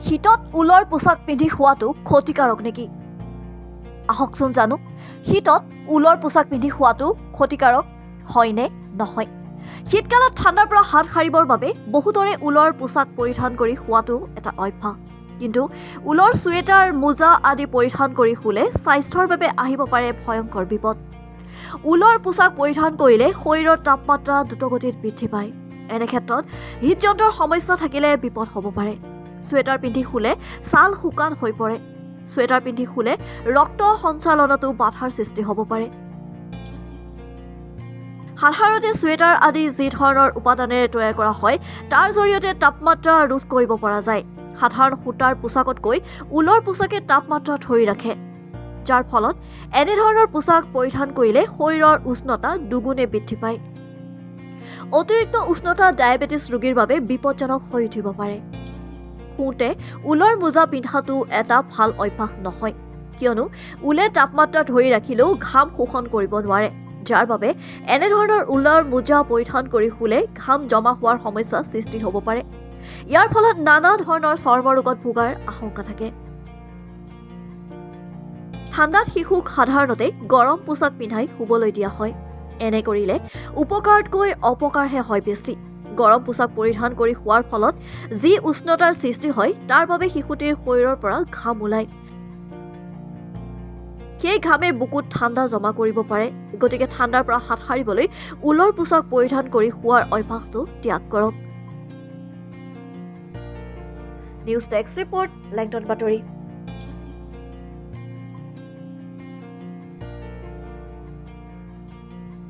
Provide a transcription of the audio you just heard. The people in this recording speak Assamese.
শীতত ঊলৰ পোছাক পিন্ধি শোৱাটো ক্ষতিকাৰক নেকি? আহকচোন জানো, শীতত ঊলৰ পোছাক পিন্ধি শোৱাটো ক্ষতিকাৰক হয়নে নহয়? শীতকালত ঠাণ্ডাৰ পৰা হাত সাৰিবৰ বাবে বহুতৰে ঊলৰ পোছাক পৰিধান কৰি শোৱাটো এটা অভ্যাস। কিন্তু ঊলৰ ছুৱেটাৰ, মোজা আদি পৰিধান কৰি শুলে স্বাস্থ্যৰ বাবে আহিব পাৰে ভয়ংকৰ বিপদ। ঊলৰ পোছাক পৰিধান কৰিলে শৰীৰৰ তাপমাত্ৰা দ্ৰুতগতিত বৃদ্ধি পায়। এনে ক্ষেত্ৰত হৃদযন্ত্ৰৰ সমস্যা থাকিলে বিপদ হ'ব পাৰে। ছুৱেটাৰ পিন্ধি শুলে ছাল শুকান হৈ পৰে। ছুৱেটাৰ পিন্ধি শুলে ৰক্ত সঞ্চালনতো বাধাৰ সৃষ্টি হ'ব পাৰে। সাধাৰণতে ছুৱেটাৰ আদি যি ধৰণৰ উপাদানেৰে তৈয়াৰ কৰা হয় তাৰ জৰিয়তে তাপমাত্ৰা ৰোধ কৰিব পৰা যায়। সাধাৰণ সূতাৰ পোছাকতকৈ ঊলৰ পোছাকে তাপমাত্ৰা ধৰি ৰাখে, যাৰ ফলত এনেধৰণৰ পোছাক পৰিধান কৰিলে শৰীৰৰ উষ্ণতা দুগুণে বৃদ্ধি পায়। অতিৰিক্ত উষ্ণতা ডায়েবেটিছ ৰোগীৰ বাবে বিপদজনক হৈ উঠিব পাৰে। শুওঁতে ঊলৰ মোজা পিন্ধাটো এটা ভাল অভ্যাস নহয়, কিয়নো ঊলে তাপমাত্ৰা ধৰি ৰাখিলেও ঘাম শোষণ কৰিব নোৱাৰে, যাৰ বাবে এনেধৰণৰ ঊলৰ মোজা পৰিধান কৰি শুলে ঘাম জমা হোৱাৰ সমস্যা সৃষ্টি হ'ব পাৰে। ইয়াৰ ফলত নানা ধৰণৰ চৰ্ম ৰোগত ভোগাৰ আশংকা থাকে। ঠাণ্ডাত শিশুক সাধাৰণতে গৰম পোছাক পিন্ধাই শুবলৈ দিয়া হয়। এনে কৰিলে উপকাৰতকৈ অপকাৰহে হয় বেছি। গৰম পোছাক পৰিধান কৰি শোৱাৰ ফলত যি উষ্ণতাৰ সৃষ্টি হয় তাৰ বাবে শিশুটিৰ শৰীৰৰ পৰা ঘাম ওলায়। সেই ঘামে বুকুত ঠাণ্ডা জমা কৰিব পাৰে। গতিকে ঠাণ্ডাৰ পৰা হাত সাৰিবলৈ ঊলৰ পোছাক পৰিধান কৰি শোৱাৰ অভ্যাসটো ত্যাগ কৰক। নিউজ ডেস্ক ৰিপৰ্ট, লেংটন বাতৰি।